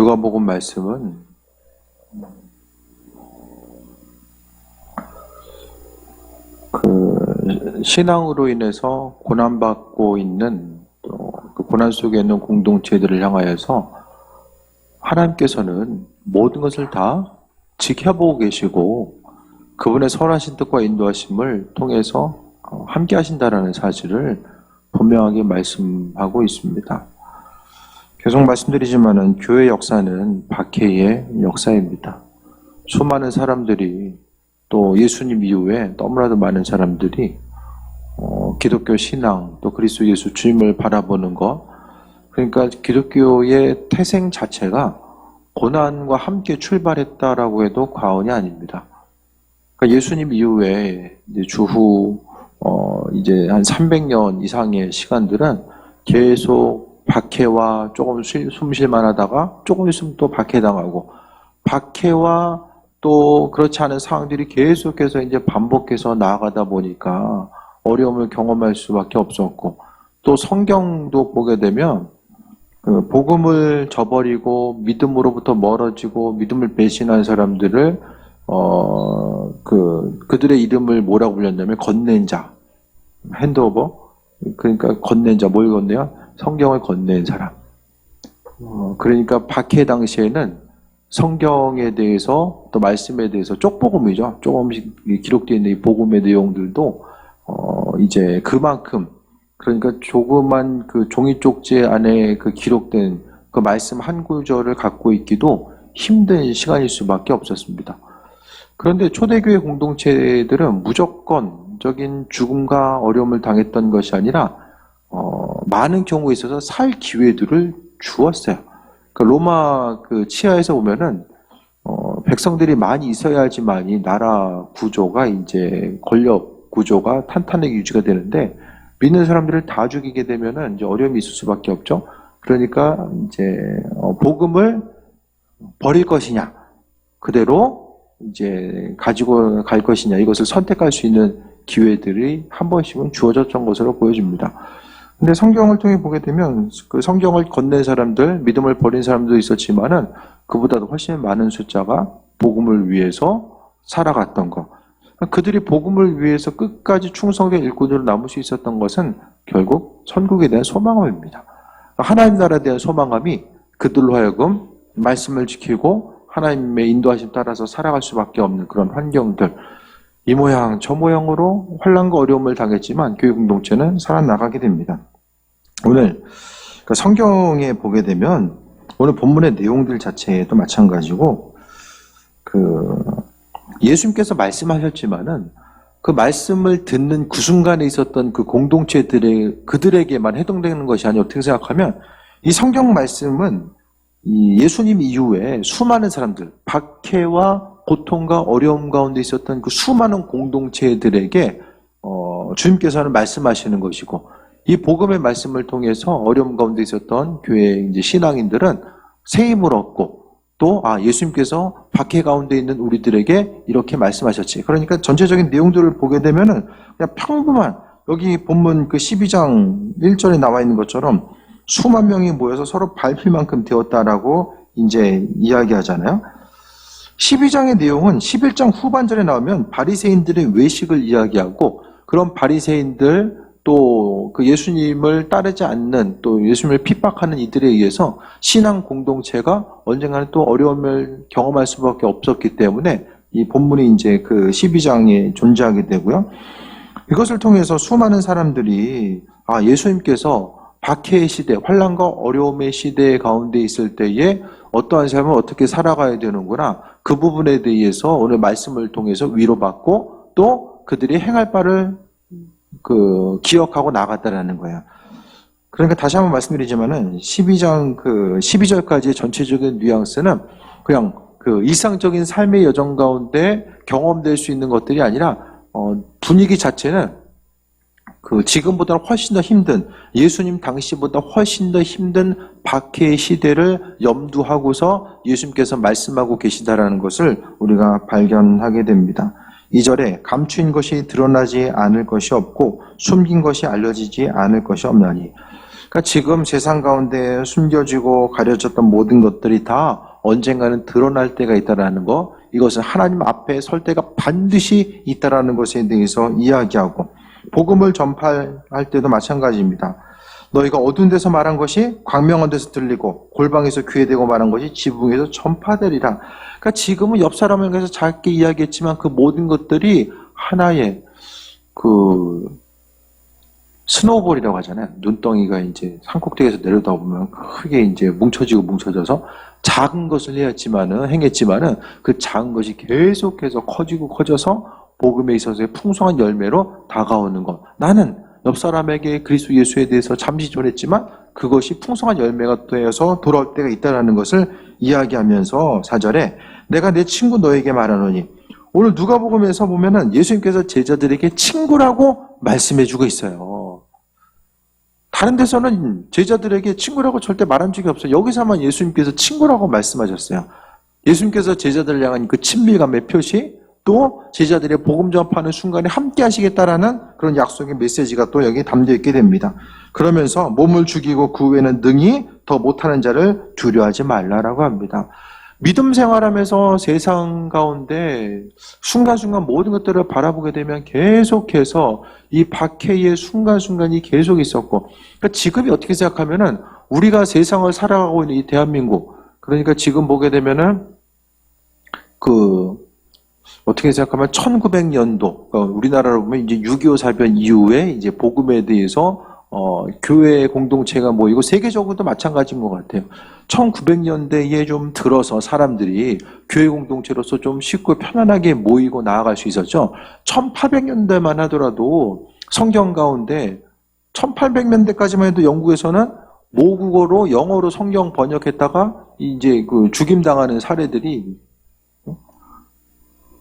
누가복음 말씀은 신앙으로 인해서 고난받고 있는 또 그 고난 속에 있는 공동체들을 향하여서 하나님께서는 모든 것을 다 지켜보고 계시고 그분의 선하신 뜻과 인도하심을 통해서 함께 하신다라는 사실을 분명하게 말씀하고 있습니다. 계속 말씀드리지만은 교회 역사는 박해의 역사입니다. 수많은 사람들이 또 예수님 이후에 너무나도 많은 사람들이 기독교 신앙 또 그리스도 예수 주님을 바라보는 것, 그러니까 기독교의 태생 자체가 고난과 함께 출발했다라고 해도 과언이 아닙니다. 그러니까 예수님 이후에 이제 주후 이제 한 300년 이상의 시간들은 계속 박해와 조금 숨쉴만 하다가 조금 있으면 또 박해당하고 박해와 또 그렇지 않은 상황들이 계속해서 이제 반복해서 나아가다 보니까 어려움을 경험할 수밖에 없었고, 또 성경도 보게 되면 그 복음을 저버리고 믿음으로부터 멀어지고 믿음을 배신한 사람들을 그들의 이름을 뭐라고 불렸냐면 건넨 자, 핸드오버, 그러니까 건넨 자, 뭘 건네요? 성경을 건넨 사람. 그러니까 박해 당시에는 성경에 대해서 또 말씀에 대해서 쪽복음이죠. 조금씩 기록되어 있는 이 복음의 내용들도 이제 그만큼, 그러니까 조그만 그 종이 쪽지 안에 그 기록된 그 말씀 한 구절을 갖고 있기도 힘든 시간일 수밖에 없었습니다. 그런데 초대교회 공동체들은 무조건적인 죽음과 어려움을 당했던 것이 아니라 많은 경우에 있어서 살 기회들을 주었어요. 그 로마 그 치하에서 보면은 백성들이 많이 있어야지만이 나라 구조가 이제 권력 구조가 탄탄하게 유지가 되는데, 믿는 사람들을 다 죽이게 되면은 이제 어려움이 있을 수밖에 없죠. 그러니까 이제 복음을 버릴 것이냐, 그대로 이제 가지고 갈 것이냐, 이것을 선택할 수 있는 기회들이 한 번씩은 주어졌던 것으로 보여집니다. 근데 성경을 통해 보게 되면 그 성경을 건넨 사람들, 믿음을 버린 사람도 있었지만은 그보다도 훨씬 많은 숫자가 복음을 위해서 살아갔던 것. 그들이 복음을 위해서 끝까지 충성된 일꾼으로 남을 수 있었던 것은 결국 천국에 대한 소망함입니다. 하나님 나라에 대한 소망함이 그들로 하여금 말씀을 지키고 하나님의 인도하심 따라서 살아갈 수밖에 없는 그런 환경들, 이 모양 저 모양으로 환난과 어려움을 당했지만 교회 공동체는 살아나가게 됩니다. 오늘 성경에 보게 되면 오늘 본문의 내용들 자체도 마찬가지고 예수님께서 말씀하셨지만은 그 말씀을 듣는 그 순간에 있었던 그 그들에게만 해당되는 것이 아니라 어떻게 생각하면 이 성경 말씀은 이 예수님 이후에 수많은 사람들, 박해와 고통과 어려움 가운데 있었던 그 수많은 공동체들에게 주님께서는 말씀하시는 것이고, 이 복음의 말씀을 통해서 어려움 가운데 있었던 교회 이제 신앙인들은 새 힘을 얻고, 또 예수님께서 박해 가운데 있는 우리들에게 이렇게 말씀하셨지. 그러니까 전체적인 내용들을 보게 되면은 그냥 평범한, 여기 본문 그 12장 1절에 나와 있는 것처럼 수만 명이 모여서 서로 밟힐 만큼 되었다라고 이제 이야기하잖아요. 12장의 내용은 11장 후반절에 나오면 바리새인들의 외식을 이야기하고, 그런 바리새인들 또 그 예수님을 따르지 않는, 또 예수님을 핍박하는 이들에 의해서 신앙 공동체가 언젠가는 또 어려움을 경험할 수밖에 없었기 때문에 이 본문이 이제 그 12장에 존재하게 되고요. 이것을 통해서 수많은 사람들이 예수님께서 박해의 시대, 환난과 어려움의 시대 가운데 있을 때에 어떠한 삶을 어떻게 살아가야 되는구나, 그 부분에 대해서 오늘 말씀을 통해서 위로받고 또 그들이 행할 바를 기억하고 나갔다라는 거예요. 그러니까 다시 한번 말씀드리지만은 12장 12절까지의 전체적인 뉘앙스는 그냥 그 일상적인 삶의 여정 가운데 경험될 수 있는 것들이 아니라 분위기 자체는 지금보다 훨씬 더 힘든, 예수님 당시보다 훨씬 더 힘든 박해의 시대를 염두하고서 예수님께서 말씀하고 계시다라는 것을 우리가 발견하게 됩니다. 2절에 감추인 것이 드러나지 않을 것이 없고 숨긴 것이 알려지지 않을 것이 없나니. 그러니까 지금 세상 가운데 숨겨지고 가려졌던 모든 것들이 다 언젠가는 드러날 때가 있다라는 거, 이것은 하나님 앞에 설 때가 반드시 있다라는 것에 대해서 이야기하고, 복음을 전파할 때도 마찬가지입니다. 너희가 어두운 데서 말한 것이 광명한 데서 들리고 골방에서 귀에 대고 말한 것이 지붕에서 전파되리라. 그러니까 지금은 옆 사람을 위해서 작게 이야기했지만 그 모든 것들이 하나의 스노우볼이라고 하잖아요. 눈덩이가 이제 산꼭대기에서 내려다 보면 크게 이제 뭉쳐져서 작은 것을 행했지만은 그 작은 것이 계속해서 커져서 복음에 있어서의 풍성한 열매로 다가오는 것. 나는 옆 사람에게 그리스도 예수에 대해서 잠시 전했지만 그것이 풍성한 열매가 되어서 돌아올 때가 있다는 것을 이야기하면서 4절에 내가 내 친구 너에게 말하노니, 오늘 누가복음에서 보면은 예수님께서 제자들에게 친구라고 말씀해주고 있어요. 다른 데서는 제자들에게 친구라고 절대 말한 적이 없어요. 여기서만 예수님께서 친구라고 말씀하셨어요. 예수님께서 제자들을 향한 그 친밀감의 표시, 또 제자들의 복음 전파하는 순간에 함께 하시겠다라는 그런 약속의 메시지가 또 여기 담겨 있게 됩니다. 그러면서 몸을 죽이고 그 후에는 능히 더 못하는 자를 두려워하지 말라라고 합니다. 믿음 생활하면서 세상 가운데 순간순간 모든 것들을 바라보게 되면 계속해서 이 박해의 순간순간이 계속 있었고, 그러니까 지금이 어떻게 생각하면은 우리가 세상을 살아가고 있는 이 대한민국, 그러니까 지금 보게 되면은 어떻게 생각하면 1900년도, 그러니까 우리나라로 보면 이제 6.25 사변 이후에 이제 복음에 대해서 교회 공동체가 모이고 세계적으로도 마찬가지인 것 같아요. 1900년대에 좀 들어서 사람들이 교회 공동체로서 좀 쉽고 편안하게 모이고 나아갈 수 있었죠. 1800년대만 하더라도 성경 가운데 1800년대까지만 해도 영국에서는 모국어로 영어로 성경 번역했다가 이제 죽임당하는 사례들이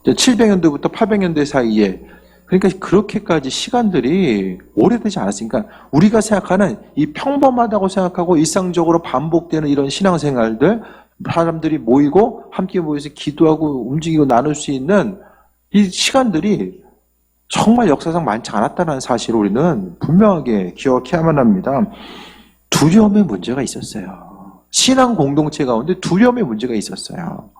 700년대부터 800년대 사이에, 그러니까 그렇게까지 시간들이 오래되지 않았으니까 우리가 생각하는 이 평범하다고 생각하고 일상적으로 반복되는 이런 신앙생활들, 사람들이 모이고 함께 모여서 기도하고 움직이고 나눌 수 있는 이 시간들이 정말 역사상 많지 않았다는 사실을 우리는 분명하게 기억해야만 합니다. 두려움의 문제가 있었어요. 신앙 공동체 가운데 두려움의 문제가 있었어요.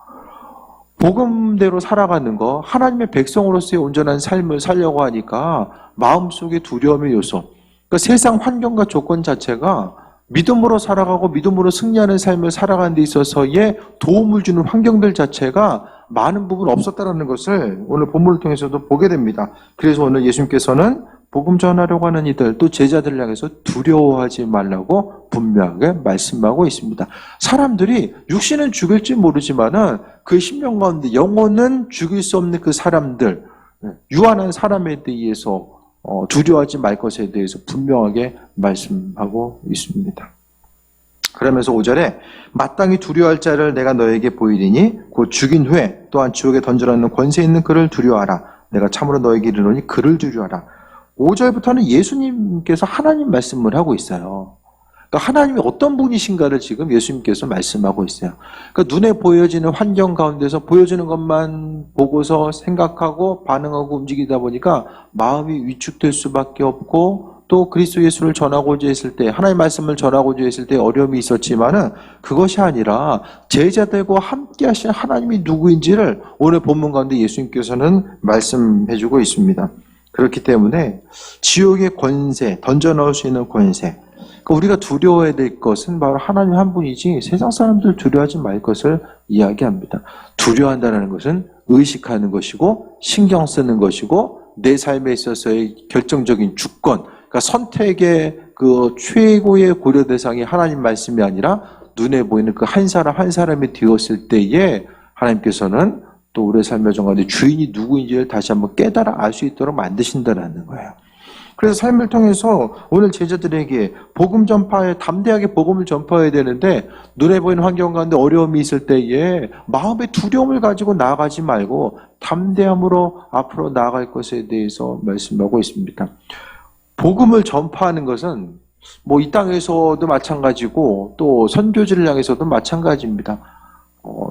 복음대로 살아가는 거, 하나님의 백성으로서의 온전한 삶을 살려고 하니까 마음속에 두려움의 요소, 그러니까 세상 환경과 조건 자체가 믿음으로 살아가고 믿음으로 승리하는 삶을 살아가는 데 있어서의 도움을 주는 환경들 자체가 많은 부분 없었다는 것을 오늘 본문을 통해서도 보게 됩니다. 그래서 오늘 예수님께서는 복음 전하려고 하는 이들, 또 제자들을 향해서 두려워하지 말라고 분명하게 말씀하고 있습니다. 사람들이 육신은 죽일지 모르지만은 그 심령 가운데 영혼은 죽일 수 없는 그 사람들, 유한한 사람에 대해서 두려워하지 말 것에 대해서 분명하게 말씀하고 있습니다. 그러면서 5절에 마땅히 두려워할 자를 내가 너에게 보이리니 곧 죽인 후에 또한 지옥에 던져놓는 권세 있는 그를 두려워하라. 내가 참으로 너에게 이르노니 그를 두려워하라. 5절부터는 예수님께서 하나님 말씀을 하고 있어요. 그러니까 하나님이 어떤 분이신가를 지금 예수님께서 말씀하고 있어요. 그러니까 눈에 보여지는 환경 가운데서 보여지는 것만 보고서 생각하고 반응하고 움직이다 보니까 마음이 위축될 수밖에 없고, 또 그리스도 예수를 전하고자 했을 때, 하나님의 말씀을 전하고자 했을 때 어려움이 있었지만은 그것이 아니라 제자들과 함께 하신 하나님이 누구인지를 오늘 본문 가운데 예수님께서는 말씀해주고 있습니다. 그렇기 때문에 지옥의 권세, 던져 넣을 수 있는 권세, 그러니까 우리가 두려워해야 될 것은 바로 하나님 한 분이지 세상 사람들 두려워하지 말 것을 이야기합니다. 두려워한다는 것은 의식하는 것이고 신경 쓰는 것이고 내 삶에 있어서의 결정적인 주권, 그러니까 선택의 그 최고의 고려 대상이 하나님 말씀이 아니라 눈에 보이는 그 한 사람 한 사람이 되었을 때에 하나님께서는 또 우리의 삶의 정가운데 주인이 누구인지를 다시 한번 깨달아 알 수 있도록 만드신다는 거예요. 그래서 삶을 통해서 오늘 제자들에게 복음 전파에 담대하게 복음을 전파해야 되는데 눈에 보이는 환경 가운데 어려움이 있을 때에 마음의 두려움을 가지고 나아가지 말고 담대함으로 앞으로 나아갈 것에 대해서 말씀하고 있습니다. 복음을 전파하는 것은 뭐 이 땅에서도 마찬가지고 또 선교지를 향해서도 마찬가지입니다.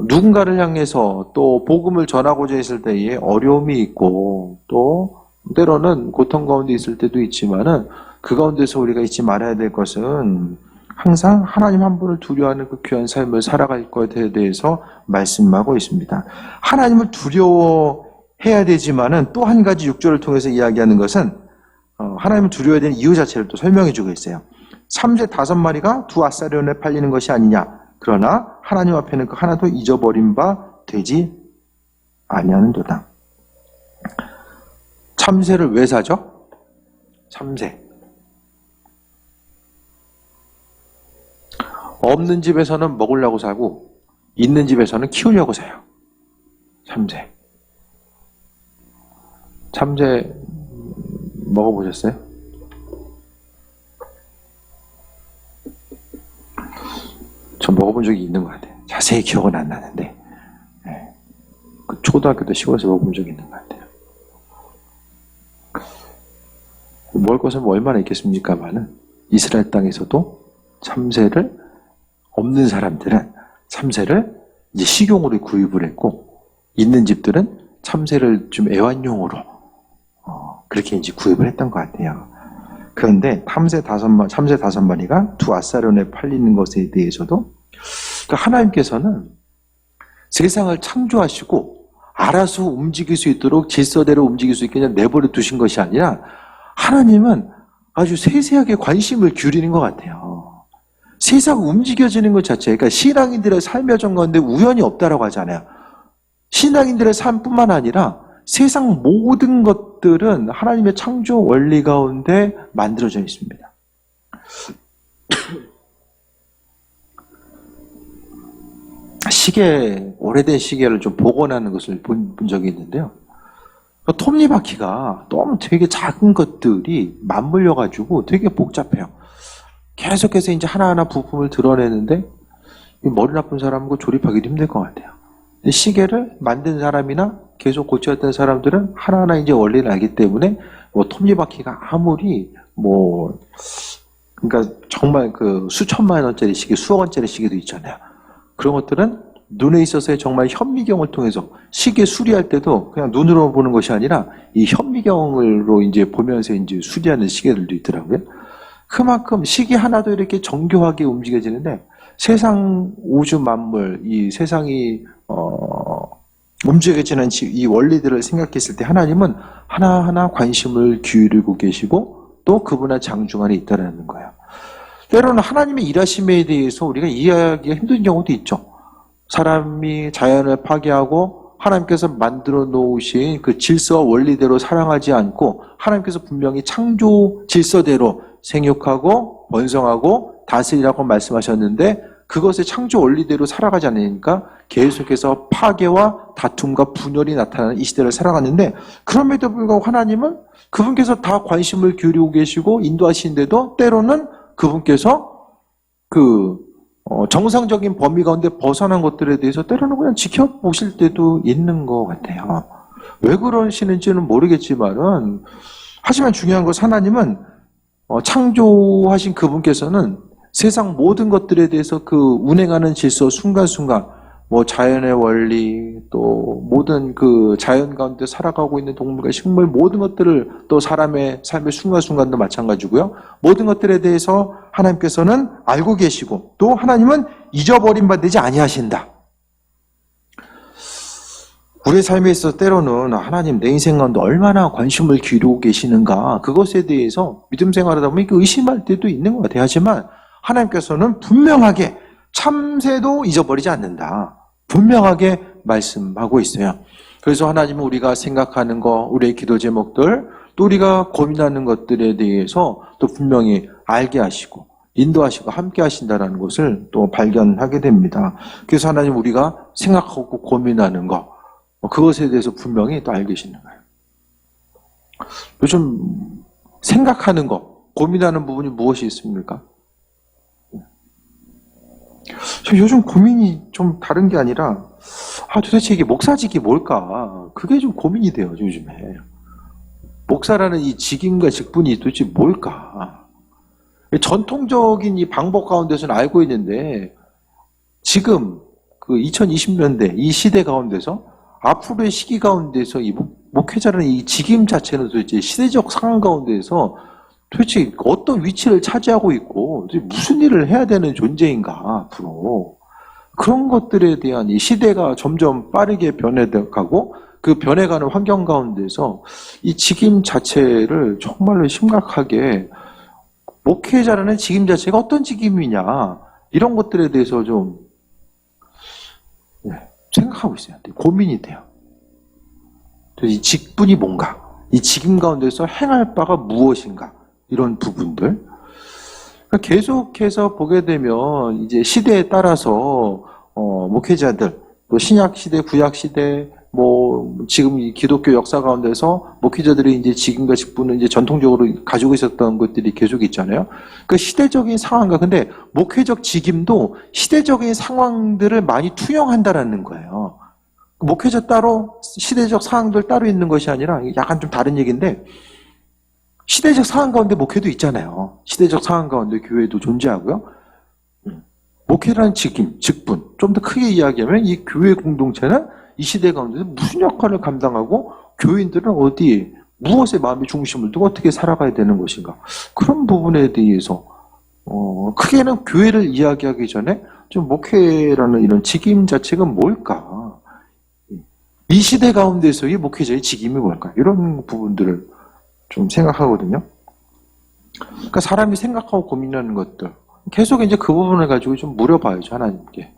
누군가를 향해서 또 복음을 전하고자 했을 때에 어려움이 있고 또 때로는 고통 가운데 있을 때도 있지만은 그 가운데서 우리가 잊지 말아야 될 것은 항상 하나님 한 분을 두려워하는 그 귀한 삶을 살아갈 것에 대해서 말씀하고 있습니다. 하나님을 두려워해야 되지만은 또 한 가지 6절을 통해서 이야기하는 것은 하나님을 두려워해야 되는 이유 자체를 또 설명해 주고 있어요. 삼재 5마리가 두 아사리온에 팔리는 것이 아니냐. 그러나 하나님 앞에는 그 하나도 잊어버린 바 되지 아니하는도다. 참새를 왜 사죠? 참새. 없는 집에서는 먹으려고 사고 있는 집에서는 키우려고 사요. 참새. 참새 먹어보셨어요? 전 먹어본 적이 있는 것 같아요. 자세히 기억은 안 나는데 그 초등학교 때 시골에서 먹어본 적이 있는 것 같아요. 먹을 것은 뭐 얼마나 있겠습니까만은 이스라엘 땅에서도 참새를 없는 사람들은 참새를 이제 식용으로 구입을 했고 있는 집들은 참새를 좀 애완용으로 그렇게 이제 구입을 했던 것 같아요. 그런데 참새 5마리가 두 아사리온에 팔리는 것에 대해서도 그러니까 하나님께서는 세상을 창조하시고 알아서 움직일 수 있도록 질서대로 움직일 수 있게 그냥 내버려 두신 것이 아니라 하나님은 아주 세세하게 관심을 기울이는 것 같아요. 세상 움직여지는 것 자체, 그러니까 신앙인들의 삶의 전 가운데 우연이 없다라고 하잖아요. 신앙인들의 삶뿐만 아니라 세상 모든 것들은 하나님의 창조 원리 가운데 만들어져 있습니다. 시계, 오래된 시계를 좀 복원하는 것을 본 적이 있는데요. 톱니바퀴가 너무 되게 작은 것들이 맞물려가지고 되게 복잡해요. 계속해서 이제 하나하나 부품을 드러내는데 머리 나쁜 사람은 조립하기도 힘들 것 같아요. 시계를 만든 사람이나 계속 고쳐왔던 사람들은 하나하나 이제 원리를 알기 때문에 톱니바퀴가 아무리 그러니까 정말 그 수천만 원짜리 시계, 수억 원짜리 시계도 있잖아요. 그런 것들은 눈에 있어서의 정말 현미경을 통해서 시계 수리할 때도 그냥 눈으로 보는 것이 아니라 이 현미경으로 이제 보면서 이제 수리하는 시계들도 있더라고요. 그만큼 시계 하나도 이렇게 정교하게 움직여지는데 세상 우주 만물, 이 세상이 움직여지는 이 원리들을 생각했을 때 하나님은 하나하나 관심을 기울이고 계시고 또 그분의 장중 안에 있다는 거예요. 때로는 하나님의 일하심에 대해서 우리가 이해하기가 힘든 경우도 있죠. 사람이 자연을 파괴하고 하나님께서 만들어 놓으신 그 질서와 원리대로 사랑하지 않고 하나님께서 분명히 창조 질서대로 생육하고 번성하고 다스리라고 말씀하셨는데 그것의 창조 원리대로 살아가지 않으니까 계속해서 파괴와 다툼과 분열이 나타나는 이 시대를 살아갔는데 그럼에도 불구하고 하나님은 그분께서 다 관심을 기울이고 계시고 인도하시는데도 때로는 그분께서 정상적인 범위 가운데 벗어난 것들에 대해서 때로는 그냥 지켜보실 때도 있는 것 같아요. 왜 그러시는지는 모르겠지만은 하지만 중요한 것은 하나님은 창조하신 그분께서는 세상 모든 것들에 대해서 그 운행하는 질서 순간순간 자연의 원리 또 모든 그 자연 가운데 살아가고 있는 동물과 식물 모든 것들을 또 사람의 삶의 순간순간도 마찬가지고요. 모든 것들에 대해서 하나님께서는 알고 계시고 또 하나님은 잊어버린 바 되지 아니하신다. 우리의 삶에 있어서 때로는 하나님 내 인생 가운데 얼마나 관심을 기울이고 계시는가 그것에 대해서 믿음 생활하다 보면 의심할 때도 있는 것 같아요. 하지만 하나님께서는 분명하게 참새도 잊어버리지 않는다. 분명하게 말씀하고 있어요. 그래서 하나님은 우리가 생각하는 거, 우리의 기도 제목들, 또 우리가 고민하는 것들에 대해서 또 분명히 알게 하시고 인도하시고 함께 하신다는 것을 또 발견하게 됩니다. 그래서 하나님 우리가 생각하고 고민하는 거, 그것에 대해서 분명히 또 알고 계시는 거예요. 요즘 생각하는 거, 고민하는 부분이 무엇이 있습니까? 저 요즘 고민이 좀 다른 게 아니라 도대체 이게 목사직이 뭘까? 그게 좀 고민이 돼요, 요즘에. 목사라는 이 직임과 직분이 도대체 뭘까? 전통적인 이 방법 가운데서는 알고 있는데 지금 그 2020년대 이 시대 가운데서 앞으로의 시기 가운데서 이 목회자라는 이 직임 자체는 도대체 시대적 상황 가운데에서 도대체 어떤 위치를 차지하고 있고 도대체 무슨 일을 해야 되는 존재인가 앞으로 그런 것들에 대한 이 시대가 점점 빠르게 변해가고 그 변해가는 환경 가운데서 이 직임 자체를 정말로 심각하게 목회자라는 직임 자체가 어떤 직임이냐 이런 것들에 대해서 좀 생각하고 있어요. 고민이 돼요. 이 직분이 뭔가, 이 직임 가운데서 행할 바가 무엇인가 이런 부분들 계속해서 보게 되면 이제 시대에 따라서 목회자들 또 신약 시대, 구약 시대 뭐 지금 이 기독교 역사 가운데서 목회자들이 이제 직임과 직분을 이제 전통적으로 가지고 있었던 것들이 계속 있잖아요. 그 시대적인 상황과 근데 목회적 직임도 시대적인 상황들을 많이 투영한다라는 거예요. 목회자 따로 시대적 상황들 따로 있는 것이 아니라 약간 좀 다른 얘기인데 시대적 상황 가운데 목회도 있잖아요. 시대적 상황 가운데 교회도 존재하고요. 목회라는 직임, 직분 좀 더 크게 이야기하면 이 교회 공동체는 이 시대 가운데서 무슨 역할을 감당하고 교인들은 어디에 무엇에 마음의 중심을 두고 어떻게 살아가야 되는 것인가 그런 부분에 대해서 크게는 교회를 이야기하기 전에 좀 목회라는 이런 직임 자체가 뭘까 이 시대 가운데서의 목회자의 직임이 뭘까 이런 부분들을 좀 생각하거든요. 그러니까 사람이 생각하고 고민하는 것들 계속 이제 그 부분을 가지고 좀 물어봐야죠 하나님께.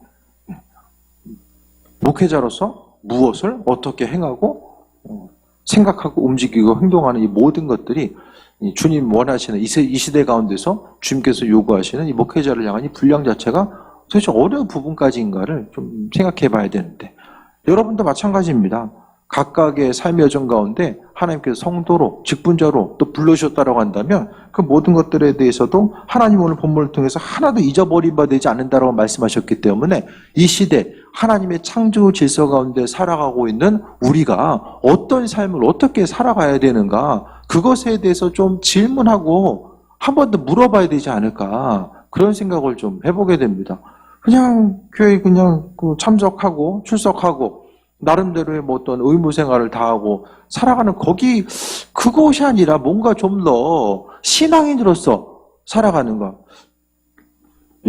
목회자로서 무엇을 어떻게 행하고 생각하고 움직이고 행동하는 이 모든 것들이 주님 원하시는 이 시대 가운데서 주님께서 요구하시는 이 목회자를 향한 이 분량 자체가 도대체 어느 부분까지인가를 좀 생각해 봐야 되는데 여러분도 마찬가지입니다. 각각의 삶의 여정 가운데 하나님께서 성도로 직분자로 또 불러주셨다라고 한다면 그 모든 것들에 대해서도 하나님 오늘 본문을 통해서 하나도 잊어버린 바 되지 않는다라고 말씀하셨기 때문에 이 시대 하나님의 창조 질서 가운데 살아가고 있는 우리가 어떤 삶을 어떻게 살아가야 되는가 그것에 대해서 좀 질문하고 한 번 더 물어봐야 되지 않을까 그런 생각을 좀 해보게 됩니다. 그냥 교회 그냥 참석하고 출석하고 나름대로의 뭐 어떤 의무 생활을 다하고 살아가는 그것이 아니라 뭔가 좀 더 신앙인으로서 살아가는 것.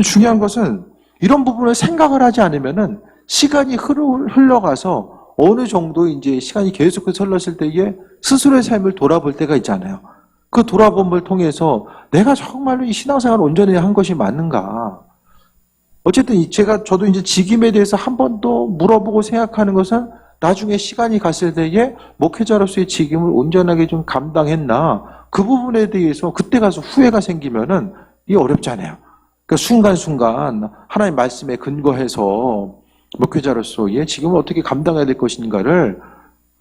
중요한 것은 이런 부분을 생각을 하지 않으면은 시간이 흘러가서 어느 정도 이제 시간이 계속해서 흘렀을 때에 스스로의 삶을 돌아볼 때가 있잖아요. 그 돌아봄을 통해서 내가 정말로 이 신앙생활을 온전히 한 것이 맞는가. 어쨌든 저도 이제 직임에 대해서 한 번 더 물어보고 생각하는 것은 나중에 시간이 갔을 때에 목회자로서의 직임을 온전하게 좀 감당했나 그 부분에 대해서 그때 가서 후회가 생기면은 이게 어렵잖아요. 그러니까 순간순간 하나님 말씀에 근거해서 목회자로서의 직임을 어떻게 감당해야 될 것인가를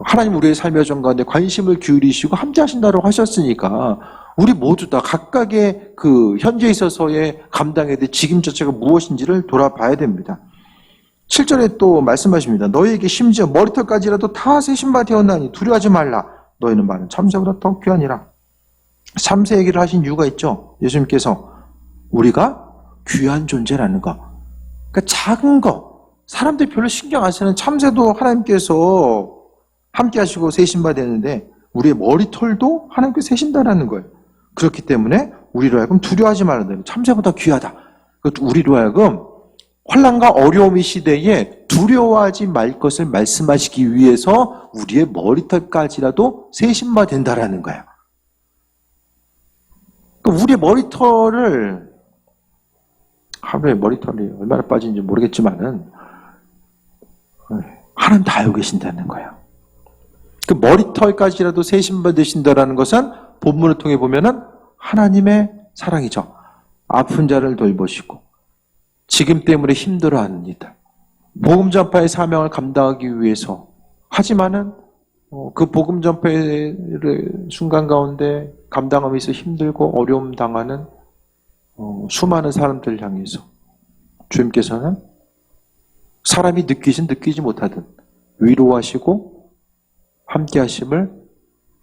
하나님 우리의 삶의 여정 가운데 관심을 기울이시고 함께 하신다고 하셨으니까 우리 모두 다 각각의 그 현재에 있어서의 감당해야 될 직임 자체가 무엇인지를 돌아봐야 됩니다. 7절에 또 말씀하십니다. 너희에게 심지어 머리털까지라도 다 세신 바 되었나니 두려워하지 말라. 너희는 많은 참새보다 더 귀하니라. 참새 얘기를 하신 이유가 있죠. 예수님께서 우리가 귀한 존재라는 거. 그러니까 작은 거. 사람들이 별로 신경 안 쓰는 참새도 하나님께서 함께 하시고 세신 바 되는데 우리의 머리털도 하나님께서 세신다라는 거예요. 그렇기 때문에 우리로 하여금 두려워하지 말아야 참새보다 귀하다. 우리로 하여금 환난과 어려움의 시대에 두려워하지 말 것을 말씀하시기 위해서 우리의 머리털까지라도 세신 바 된다라는 거예요. 우리의 머리털을 하루에 머리털이 얼마나 빠진지 모르겠지만은 하나님 다 알고 계신다는 거예요. 그 머리털까지라도 세신 바 되신다라는 것은 본문을 통해 보면은 하나님의 사랑이죠. 아픈 자를 돌보시고 지금 때문에 힘들어하는 이들 복음 전파의 사명을 감당하기 위해서 하지만은 그 복음 전파의 순간 가운데 감당하면서 힘들고 어려움 당하는 수많은 사람들을 향해서 주님께서는 사람이 느끼지 못하든 위로하시고 함께 하심을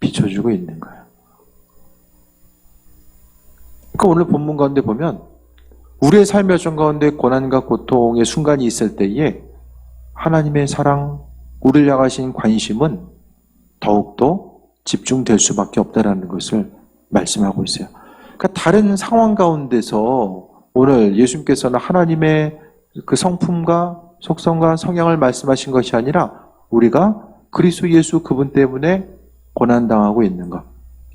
비춰주고 있는 거예요. 그러니까 오늘 본문 가운데 보면 우리의 삶의 여정 가운데 고난과 고통의 순간이 있을 때에 하나님의 사랑, 우리를 향하신 관심은 더욱더 집중될 수밖에 없다라는 것을 말씀하고 있어요. 그러니까 다른 상황 가운데서 오늘 예수님께서는 하나님의 그 성품과 속성과 성향을 말씀하신 것이 아니라 우리가 그리스도 예수 그분 때문에 고난당하고 있는 것.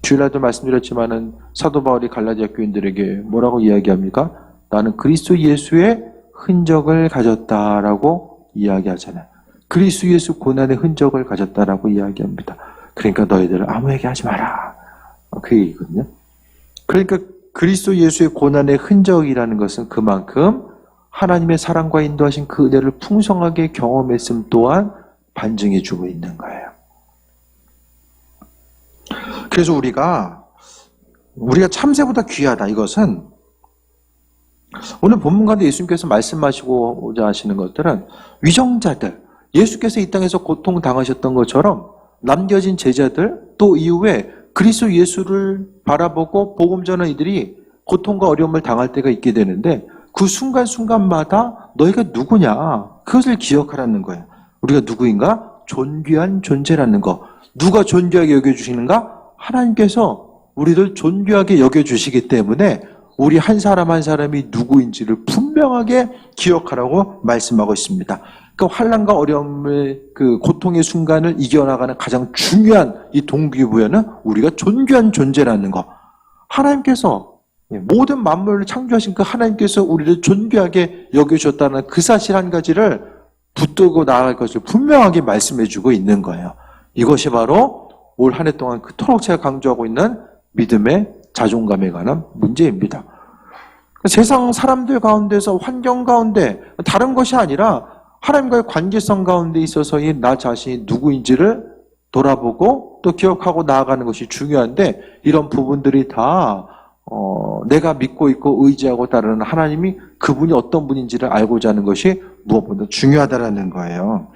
주일날도 말씀드렸지만은 사도 바울이 갈라디아 교인들에게 뭐라고 이야기합니까? 나는 그리스도 예수의 흔적을 가졌다라고 이야기하잖아요. 그리스도 예수 고난의 흔적을 가졌다라고 이야기합니다. 그러니까 너희들 아무 얘기하지 마라. 그 얘기거든요. 그러니까 그리스도 예수의 고난의 흔적이라는 것은 그만큼 하나님의 사랑과 인도하신 그 은혜를 풍성하게 경험했음 또한 반증해주고 있는 거예요. 그래서 우리가 참새보다 귀하다. 이것은 오늘 본문 가운데 예수님께서 말씀하시고자 하시는 것들은 위정자들, 예수께서 이 땅에서 고통당하셨던 것처럼 남겨진 제자들, 또 이후에 그리스도 예수를 바라보고 복음 전하는 이들이 고통과 어려움을 당할 때가 있게 되는데 그 순간순간마다 너희가 누구냐? 그것을 기억하라는 거예요. 우리가 누구인가? 존귀한 존재라는 거. 누가 존귀하게 여겨주시는가? 하나님께서 우리를 존귀하게 여겨주시기 때문에 우리 한 사람 한 사람이 누구인지를 분명하게 기억하라고 말씀하고 있습니다. 그 환난과 어려움을, 그 고통의 순간을 이겨나가는 가장 중요한 이 동기부여는 우리가 존귀한 존재라는 거. 하나님께서 모든 만물을 창조하신 그 하나님께서 우리를 존귀하게 여겨주셨다는 그 사실 한 가지를 붙들고 나아갈 것을 분명하게 말씀해주고 있는 거예요. 이것이 바로 올 한 해 동안 그토록 제가 강조하고 있는 믿음의 자존감에 관한 문제입니다. 세상 사람들 가운데서 환경 가운데 다른 것이 아니라 하나님과의 관계성 가운데 있어서의 나 자신이 누구인지를 돌아보고 또 기억하고 나아가는 것이 중요한데 이런 부분들이 다 내가 믿고 있고 의지하고 따르는 하나님이 그분이 어떤 분인지를 알고자 하는 것이 무엇보다 중요하다라는 거예요.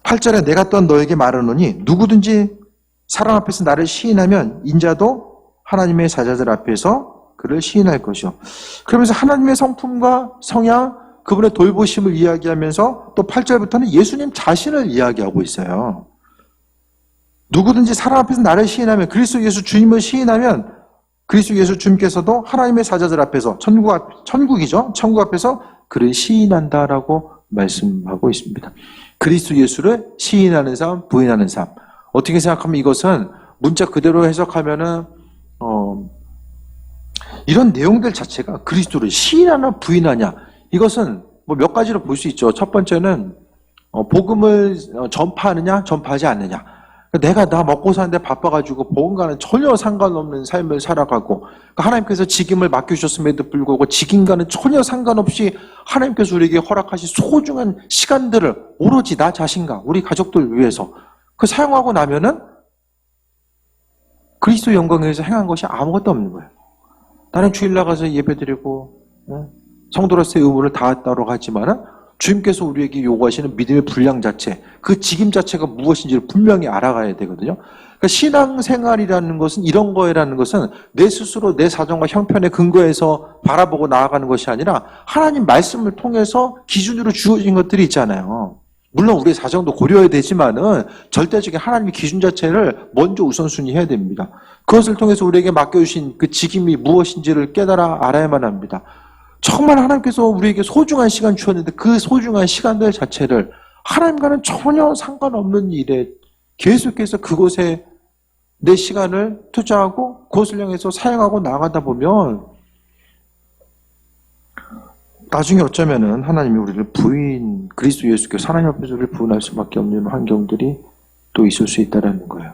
8절에 내가 또한 너에게 말하노니 누구든지 사람 앞에서 나를 시인하면 인자도 하나님의 사자들 앞에서 그를 시인할 것이요. 그러면서 하나님의 성품과 성향, 그분의 돌보심을 이야기하면서 또 8절부터는 예수님 자신을 이야기하고 있어요. 누구든지 사람 앞에서 나를 시인하면, 그리스도 예수 주님을 시인하면 그리스도 예수 주님께서도 하나님의 사자들 앞에서 천국이죠. 천국 앞에서 그를 시인한다라고 말씀하고 있습니다. 그리스도 예수를 시인하는 삶, 부인하는 삶. 어떻게 생각하면 이것은 문자 그대로 해석하면은 이런 내용들 자체가 그리스도를 시인하나 부인하냐, 이것은 뭐 몇 가지로 볼 수 있죠. 첫 번째는 복음을 전파하느냐 전파하지 않느냐. 내가 나 먹고 사는데 바빠가지고 복음과는 전혀 상관없는 삶을 살아가고 하나님께서 직임을 맡겨주셨음에도 불구하고 직임과는 전혀 상관없이 하나님께서 우리에게 허락하신 소중한 시간들을 오로지 나 자신과 우리 가족들 위해서 그 사용하고 나면은 그리스도 영광에 의해서 행한 것이 아무것도 없는 거예요. 나는 주일 나가서 예배드리고 성도로서의 의무를 다했다고 하지만은 주님께서 우리에게 요구하시는 믿음의 분량 자체, 그 직임 자체가 무엇인지를 분명히 알아가야 되거든요. 그러니까 신앙생활이라는 것은, 이런 거라는 것은 내 스스로 내 사정과 형편에 근거해서 바라보고 나아가는 것이 아니라 하나님 말씀을 통해서 기준으로 주어진 것들이 있잖아요. 물론 우리의 사정도 고려해야 되지만은 절대적인 하나님의 기준 자체를 먼저 우선순위 해야 됩니다. 그것을 통해서 우리에게 맡겨주신 그 직임이 무엇인지를 깨달아 알아야만 합니다. 정말 하나님께서 우리에게 소중한 시간 주었는데 그 소중한 시간들 자체를 하나님과는 전혀 상관없는 일에 계속해서 그곳에 내 시간을 투자하고 그것을 향해서 사용하고 나가다 보면 나중에 어쩌면은 하나님이 우리를 그리스도 예수께서 하나님 앞에서 우리를 부인할 수밖에 없는 환경들이 또 있을 수 있다는 거예요.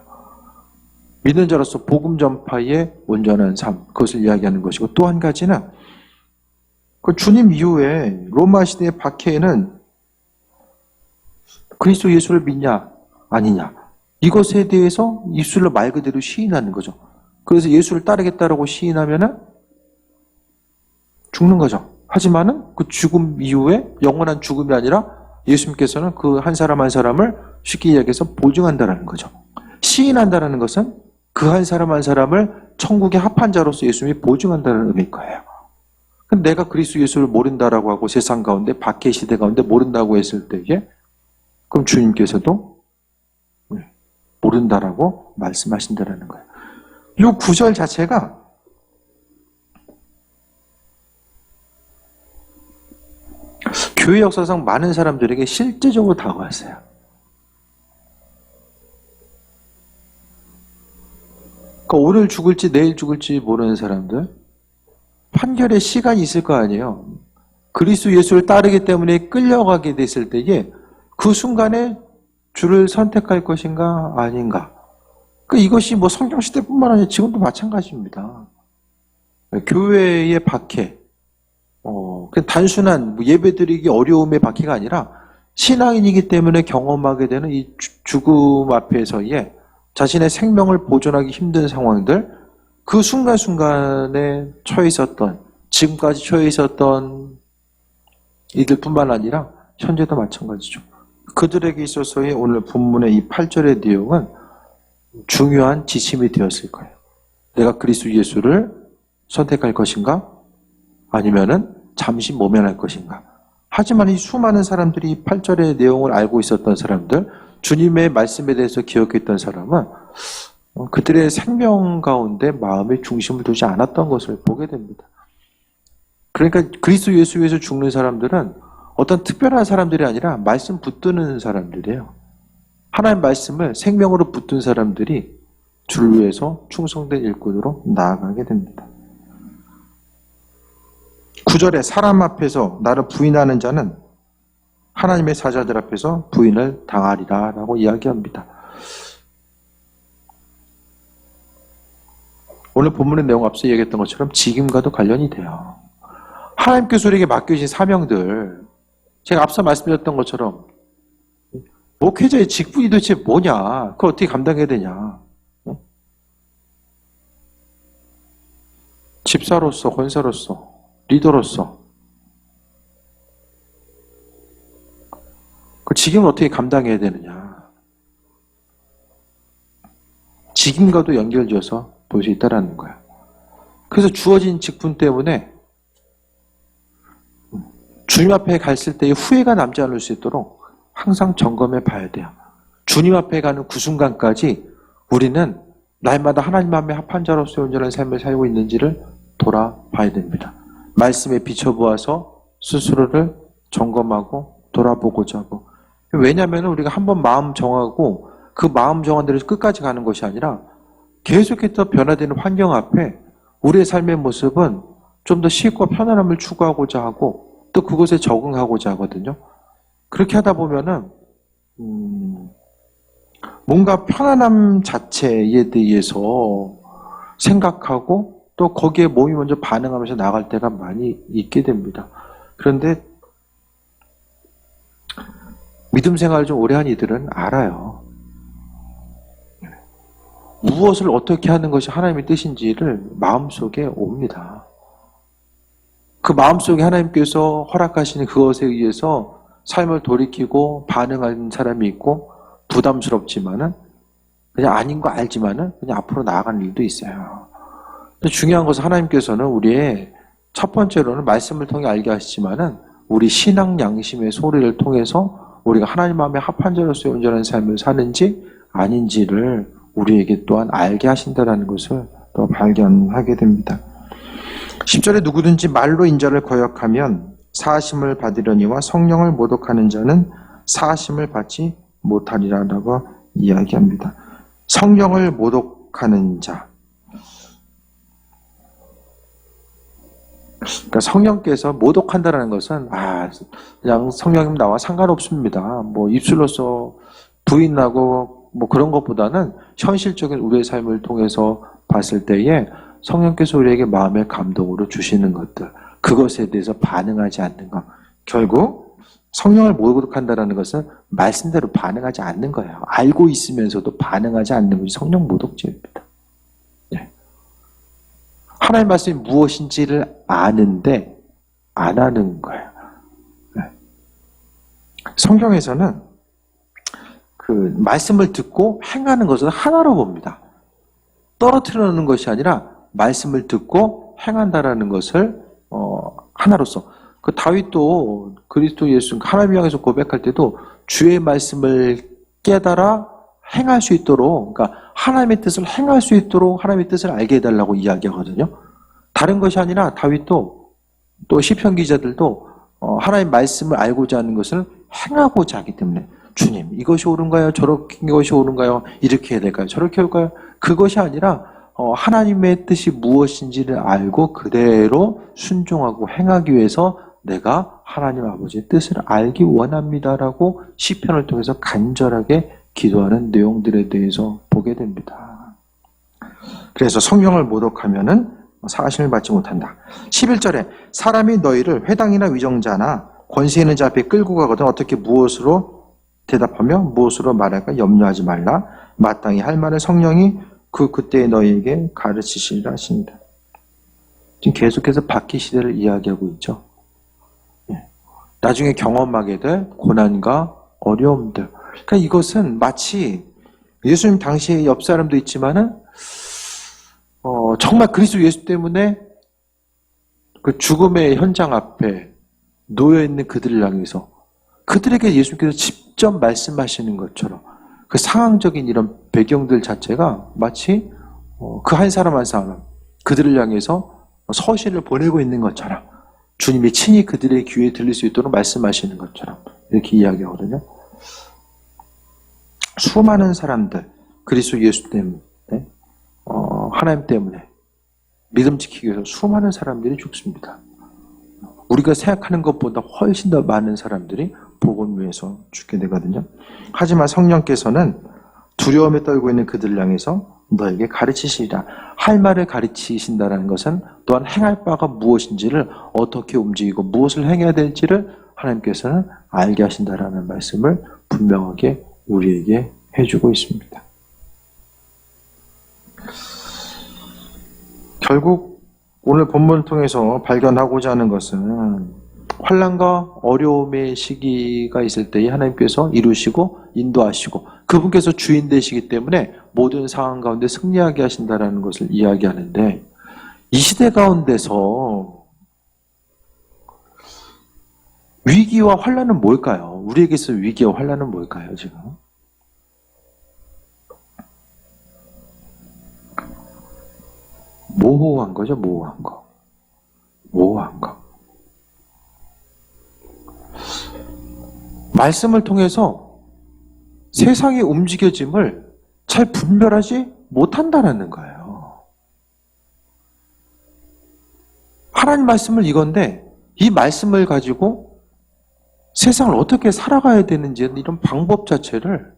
믿는 자로서 복음 전파의 온전한 삶, 그것을 이야기하는 것이고, 또 한 가지는 그 주님 이후에 로마 시대의 박해에는 그리스도 예수를 믿냐 아니냐, 이것에 대해서 입술로 말 그대로 시인하는 거죠. 그래서 예수를 따르겠다라고 시인하면은 죽는 거죠. 하지만은 그 죽음 이후에 영원한 죽음이 아니라 예수님께서는 그 한 사람 한 사람을 쉽게 이야기해서 보증한다라는 거죠. 시인한다라는 것은 그 한 사람 한 사람을 천국의 합한 자로서 예수님이 보증한다는 의미일 거예요. 근데 내가 그리스도 예수를 모른다라고 하고 세상 가운데 박해 시대 가운데 모른다고 했을 때에 그럼 주님께서도 모른다라고 말씀하신다라는 거예요. 이 구절 자체가 교회 역사상 많은 사람들에게 실제적으로 다가왔어요. 그러니까 오늘 죽을지 내일 죽을지 모르는 사람들, 판결의 시간이 있을 거 아니에요. 그리스도 예수를 따르기 때문에 끌려가게 됐을 때에 그 순간에 주를 선택할 것인가 아닌가. 그러니까 이것이 뭐 성경시대뿐만 아니라 지금도 마찬가지입니다. 교회의 박해, 그냥 단순한 뭐 예배드리기 어려움의 박해가 아니라 신앙인이기 때문에 경험하게 되는 이 죽음 앞에서의 자신의 생명을 보존하기 힘든 상황들, 그 순간순간에 처해 있었던, 지금까지 처해 있었던 이들뿐만 아니라 현재도 마찬가지죠. 그들에게 있어서의 오늘 본문의 이 8절의 내용은 중요한 지침이 되었을 거예요. 내가 그리스도 예수를 선택할 것인가? 아니면은 잠시 모면할 것인가? 하지만 이 수많은 사람들이 8절의 내용을 알고 있었던 사람들, 주님의 말씀에 대해서 기억했던 사람은 그들의 생명 가운데 마음의 중심을 두지 않았던 것을 보게 됩니다. 그러니까 그리스도 예수 위해서 죽는 사람들은 어떤 특별한 사람들이 아니라 말씀 붙드는 사람들이에요. 하나님 말씀을 생명으로 붙든 사람들이 주를 위해서 충성된 일꾼으로 나아가게 됩니다. 9절에 사람 앞에서 나를 부인하는 자는 하나님의 사자들 앞에서 부인을 당하리라 라고 이야기합니다. 오늘 본문의 내용 앞서 얘기했던 것처럼 직임과도 관련이 돼요. 하나님께서 우리에게 맡겨주신 사명들, 제가 앞서 말씀드렸던 것처럼 목회자의 직분이 도대체 뭐냐, 그걸 어떻게 감당해야 되냐. 집사로서, 권사로서, 리더로서 그 직임을 어떻게 감당해야 되느냐. 직임과도 연결지어서 볼 수 있다는 거예요. 그래서 주어진 직분 때문에 주님 앞에 갔을 때의 후회가 남지 않을 수 있도록 항상 점검해 봐야 돼요. 주님 앞에 가는 그 순간까지 우리는 날마다 하나님 마음에 합한 자로서 온전한 삶을 살고 있는지를 돌아봐야 됩니다. 말씀에 비춰보아서 스스로를 점검하고 돌아보고자 하고. 왜냐하면 우리가 한번 마음 정하고 그 마음 정한 대로 끝까지 가는 것이 아니라 계속해서 변화되는 환경 앞에 우리의 삶의 모습은 좀 더 쉼과 편안함을 추구하고자 하고 또 그것에 적응하고자 하거든요. 그렇게 하다 보면은 뭔가 편안함 자체에 대해서 생각하고 또 거기에 몸이 먼저 반응하면서 나갈 때가 많이 있게 됩니다. 그런데 믿음 생활을 좀 오래 한 이들은 알아요. 무엇을 어떻게 하는 것이 하나님의 뜻인지를 마음속에 옵니다. 그 마음속에 하나님께서 허락하시는 그것에 의해서 삶을 돌이키고 반응하는 사람이 있고 부담스럽지만은 그냥 아닌 거 알지만은 그냥 앞으로 나아가는 일도 있어요. 중요한 것은 하나님께서는 우리의 첫 번째로는 말씀을 통해 알게 하시지만은 우리 신앙 양심의 소리를 통해서 우리가 하나님 마음에 합한 자로서의 온전한 삶을 사는지 아닌지를 우리에게 또한 알게 하신다는 것을 또 발견하게 됩니다. 10절에 누구든지 말로 인자를 거역하면 사하심을 받으려니와 성령을 모독하는 자는 사하심을 받지 못하리라라고 이야기합니다. 성령을 모독하는 자. 그러니까 성령께서 모독한다는 것은 그냥 성령님 나와 상관없습니다. 뭐 입술로서 부인하고 뭐 그런 것보다는 현실적인 우리의 삶을 통해서 봤을 때에 성령께서 우리에게 마음의 감동으로 주시는 것들, 그것에 대해서 반응하지 않는 것. 결국 성령을 모독한다는 것은 말씀대로 반응하지 않는 거예요. 알고 있으면서도 반응하지 않는 것이 성령 모독죄입니다. 네. 하나님의 말씀이 무엇인지를 아는데 안 하는 거예요. 네. 성경에서는 그 말씀을 듣고 행하는 것은 하나로 봅니다. 떨어뜨려 놓는 것이 아니라 말씀을 듣고 행한다라는 것을 하나로서. 그 다윗도 그리스도 예수 하나님 향해서 고백할 때도 주의 말씀을 깨달아 행할 수 있도록, 그러니까 하나님의 뜻을 행할 수 있도록 하나님의 뜻을 알게 해달라고 이야기하거든요. 다른 것이 아니라 다윗도 또 시편 기자들도 하나님의 말씀을 알고자 하는 것을 행하고자 하기 때문에 주님 이것이 옳은가요? 저렇게 것이 옳은가요? 이렇게 해야 될까요? 저렇게 할까요? 그것이 아니라 하나님의 뜻이 무엇인지를 알고 그대로 순종하고 행하기 위해서 내가 하나님 아버지의 뜻을 알기 원합니다라고 시편을 통해서 간절하게 기도하는 내용들에 대해서 보게 됩니다. 그래서 성경을 모독하면은 사심을 받지 못한다. 11절에 사람이 너희를 회당이나 위정자나 권세 있는 자 앞에 끌고 가거든 어떻게 무엇으로 대답하며 무엇으로 말할까 염려하지 말라. 마땅히 할 말을 성령이 그때에 너희에게 가르치시리라 하십니다. 지금 계속해서 바퀴 시대를 이야기하고 있죠. 나중에 경험하게 될 고난과 어려움들. 그러니까 이것은 마치 예수님 당시에 옆 사람도 있지만은 정말 그리스도 예수 때문에 그 죽음의 현장 앞에 놓여 있는 그들을 향해서 그들에게 예수님께서 직접 말씀하시는 것처럼 그 상황적인 이런 배경들 자체가 마치 그 한 사람 한 사람 그들을 향해서 서신을 보내고 있는 것처럼 주님이 친히 그들의 귀에 들릴 수 있도록 말씀하시는 것처럼 이렇게 이야기하거든요. 수많은 사람들 그리스도 예수 때문에 하나님 때문에 믿음 지키기 위해서 수많은 사람들이 죽습니다. 우리가 생각하는 것보다 훨씬 더 많은 사람들이 복음을 위해서 죽게 되거든요. 하지만 성령께서는 두려움에 떨고 있는 그들을 향해서 너에게 가르치시리라. 할 말을 가르치신다는 것은 또한 행할 바가 무엇인지를 어떻게 움직이고 무엇을 행해야 될지를 하나님께서는 알게 하신다라는 말씀을 분명하게 우리에게 해주고 있습니다. 결국 오늘 본문을 통해서 발견하고자 하는 것은 환난과 어려움의 시기가 있을 때에 하나님께서 이루시고 인도하시고 그분께서 주인 되시기 때문에 모든 상황 가운데 승리하게 하신다는 것을 이야기하는데 이 시대 가운데서 위기와 환난은 뭘까요? 우리에게서 위기와 환난은 뭘까요, 지금? 모호한 거죠, 모호한 거. 모호한 거. 말씀을 통해서 세상의 움직여짐을 잘 분별하지 못한다는 거예요. 하나님 말씀을 이건데 이 말씀을 가지고 세상을 어떻게 살아가야 되는지 이런 방법 자체를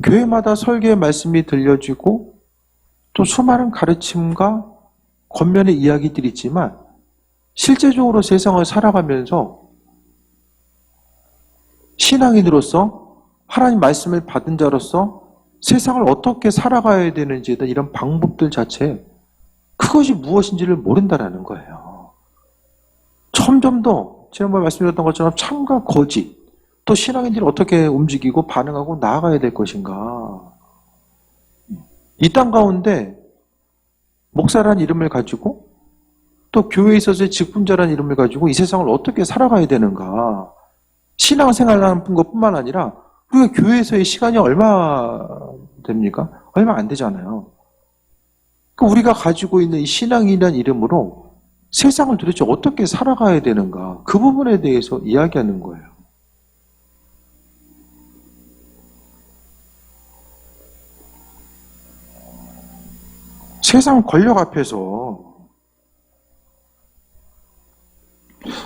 교회마다 설교의 말씀이 들려지고 또 수많은 가르침과 겉면의 이야기들이 있지만 실제적으로 세상을 살아가면서 신앙인으로서 하나님 말씀을 받은 자로서 세상을 어떻게 살아가야 되는지에 대한 이런 방법들 자체 그것이 무엇인지를 모른다는 거예요. 점점 더 지난번에 말씀드렸던 것처럼 참과 거짓 또 신앙인들이 어떻게 움직이고 반응하고 나아가야 될 것인가. 이 땅 가운데 목사라는 이름을 가지고 또 교회에 있어서의 직분자라는 이름을 가지고 이 세상을 어떻게 살아가야 되는가. 신앙생활하는 것뿐만 아니라 우리가 교회에서의 시간이 얼마 됩니까? 얼마 안 되잖아요. 우리가 가지고 있는 이 신앙이라는 이름으로 세상을 도대체 어떻게 살아가야 되는가. 그 부분에 대해서 이야기하는 거예요. 세상 권력 앞에서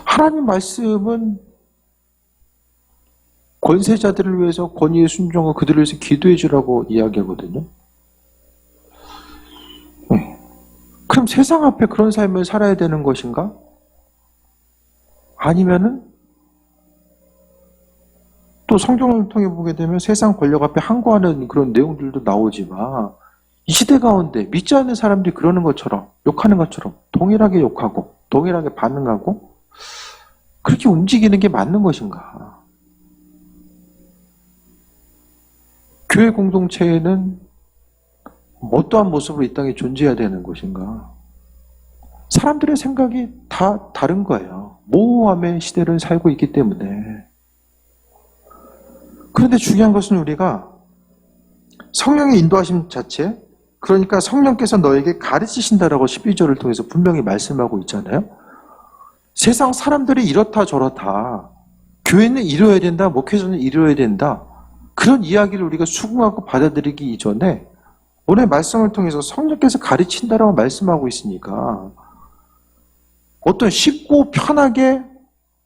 하나님 말씀은 권세자들을 위해서 권위에 순종하고 그들을 위해서 기도해 주라고 이야기하거든요. 그럼 세상 앞에 그런 삶을 살아야 되는 것인가? 아니면은 또 성경을 통해 보게 되면 세상 권력 앞에 항거하는 그런 내용들도 나오지만 이 시대 가운데 믿지 않는 사람들이 그러는 것처럼 욕하는 것처럼 동일하게 욕하고 동일하게 반응하고 그렇게 움직이는 게 맞는 것인가? 교회 공동체에는 어떠한 모습으로 이 땅에 존재해야 되는 것인가? 사람들의 생각이 다 다른 거예요. 모호함의 시대를 살고 있기 때문에 그런데 중요한 것은 우리가 성령의 인도하심 자체, 그러니까 성령께서 너에게 가르치신다라고 12절을 통해서 분명히 말씀하고 있잖아요. 세상 사람들이 이렇다 저렇다, 교회는 이루어야 된다, 목회자는 이루어야 된다, 그런 이야기를 우리가 수긍하고 받아들이기 이전에 오늘 말씀을 통해서 성령께서 가르친다라고 말씀하고 있으니까 어떤 쉽고 편하게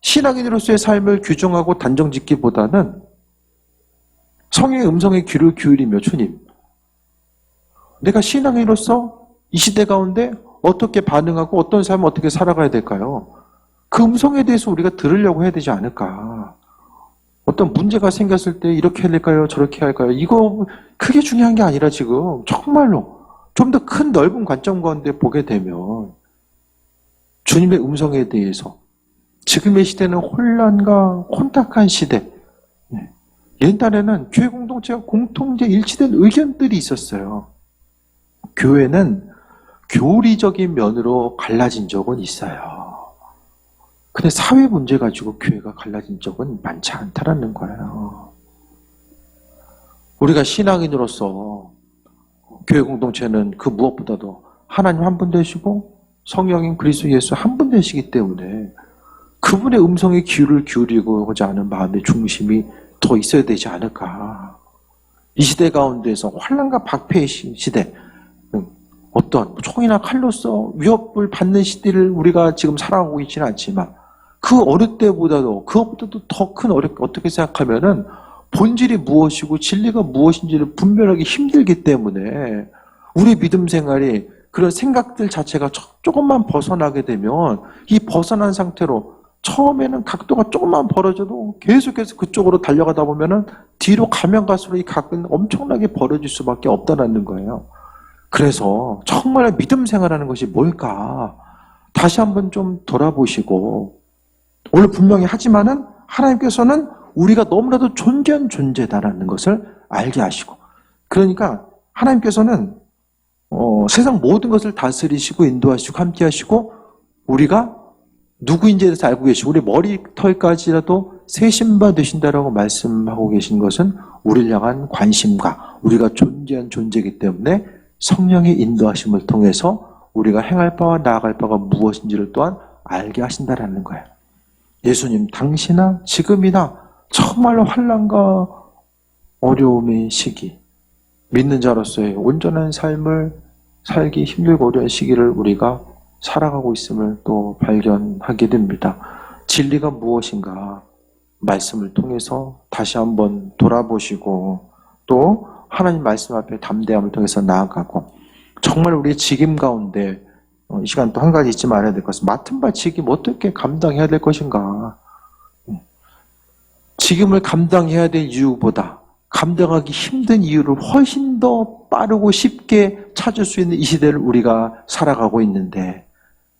신앙인으로서의 삶을 규정하고 단정 짓기보다는 성령의 음성에 귀를 기울이며, 주님, 내가 신앙인으로서 이 시대 가운데 어떻게 반응하고 어떤 삶을 어떻게 살아가야 될까요? 그 음성에 대해서 우리가 들으려고 해야 되지 않을까? 어떤 문제가 생겼을 때 이렇게 해야 될까요? 저렇게 해야 할까요? 이거 크게 중요한 게 아니라 지금 정말로 좀 더 큰 넓은 관점 가운데 보게 되면 주님의 음성에 대해서, 지금의 시대는 혼란과 혼탁한 시대, 옛날에는 교회 공동체가 공통된 일치된 의견들이 있었어요. 교회는 교리적인 면으로 갈라진 적은 있어요. 근데 사회 문제 가지고 교회가 갈라진 적은 많지 않다라는 거예요. 우리가 신앙인으로서 교회 공동체는 그 무엇보다도 하나님 한 분 되시고 성령인 그리스도 예수 한 분 되시기 때문에 그분의 음성에 귀를 기울이고자 하는 마음의 중심이 더 있어야 되지 않을까. 이 시대 가운데서 환란과 박해의 시대, 어떤 총이나 칼로서 위협을 받는 시대를 우리가 지금 살아가고 있지는 않지만 그 어느 때보다도, 그것보다도 더 큰 어떻게 생각하면은 본질이 무엇이고 진리가 무엇인지를 분별하기 힘들기 때문에 우리 믿음 생활이 그런 생각들 자체가 조금만 벗어나게 되면 이 벗어난 상태로 처음에는 각도가 조금만 벌어져도 계속해서 그쪽으로 달려가다 보면은 뒤로 가면 갈수록 이 각은 엄청나게 벌어질 수밖에 없다는 거예요. 그래서 정말 믿음 생활하는 것이 뭘까? 다시 한번 좀 돌아보시고, 오늘 분명히 하지만은 하나님께서는 우리가 너무나도 존재한 존재다라는 것을 알게 하시고, 그러니까 하나님께서는 세상 모든 것을 다스리시고 인도하시고 함께 하시고 우리가 누구인지에 대해서 알고 계시고 우리 머리털까지라도 세신바 되신다라고 말씀하고 계신 것은 우리를 향한 관심과 우리가 존재한 존재이기 때문에 성령의 인도하심을 통해서 우리가 행할 바와 나아갈 바가 무엇인지를 또한 알게 하신다라는 거예요. 예수님, 당시나 지금이나 정말로 환난과 어려움의 시기, 믿는 자로서의 온전한 삶을 살기 힘들고 어려운 시기를 우리가 살아가고 있음을 또 발견하게 됩니다. 진리가 무엇인가 말씀을 통해서 다시 한번 돌아보시고 또 하나님 말씀 앞에 담대함을 통해서 나아가고, 정말 우리의 직임 가운데 이 시간 또 한 가지 잊지 말아야 될 것은 맡은 바 직임 어떻게 감당해야 될 것인가. 직임을 감당해야 될 이유보다 감당하기 힘든 이유를 훨씬 더 빠르고 쉽게 찾을 수 있는 이 시대를 우리가 살아가고 있는데,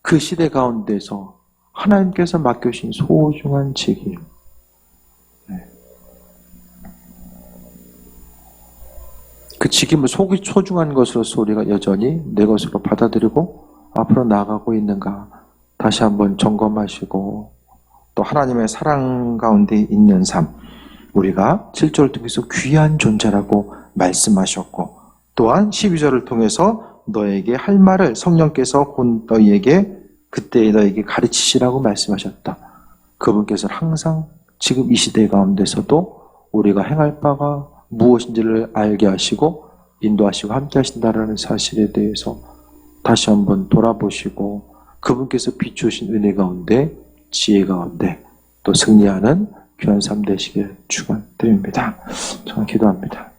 그 시대 가운데서 하나님께서 맡겨주신 소중한 직임, 그 직임을 소중한 것으로서 우리가 여전히 내 것으로 받아들이고 앞으로 나아가고 있는가 다시 한번 점검하시고, 또 하나님의 사랑 가운데 있는 삶, 우리가 7절을 통해서 귀한 존재라고 말씀하셨고, 또한 12절을 통해서 너에게 할 말을 성령께서 곧 너희에게 그때 너에게 가르치시라고 말씀하셨다. 그분께서 항상 지금 이 시대 가운데서도 우리가 행할 바가 무엇인지를 알게 하시고 인도하시고 함께 하신다는 사실에 대해서 다시 한번 돌아보시고, 그분께서 비추신 은혜 가운데 지혜 가운데 또 승리하는 귀한 삶 되시길 축원드립니다. 저는 기도합니다.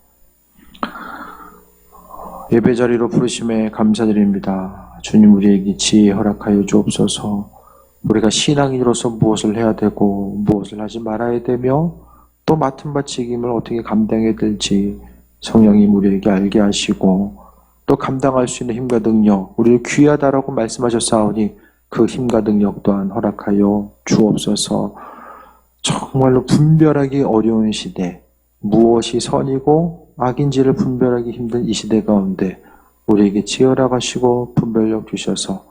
예배 자리로 부르심에 감사드립니다. 주님, 우리에게 지혜 허락하여 주옵소서. 우리가 신앙인으로서 무엇을 해야 되고 무엇을 하지 말아야 되며 또 맡은 바 책임을 어떻게 감당해야 될지 성령님 우리에게 알게 하시고, 또 감당할 수 있는 힘과 능력, 우리를 귀하다라고 말씀하셨사오니 그 힘과 능력 또한 허락하여 주옵소서. 정말로 분별하기 어려운 시대, 무엇이 선이고 악인지를 분별하기 힘든 이 시대 가운데 우리에게 지혜 허락하시고 분별력 주셔서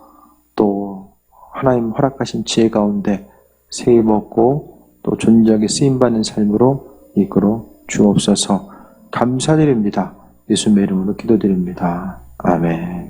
또 하나님 허락하신 지혜 가운데 세임 얻고 또 존귀하게 쓰임받는 삶으로 이끌어 주옵소서. 감사드립니다. 예수님의 이름으로 기도드립니다. 아멘.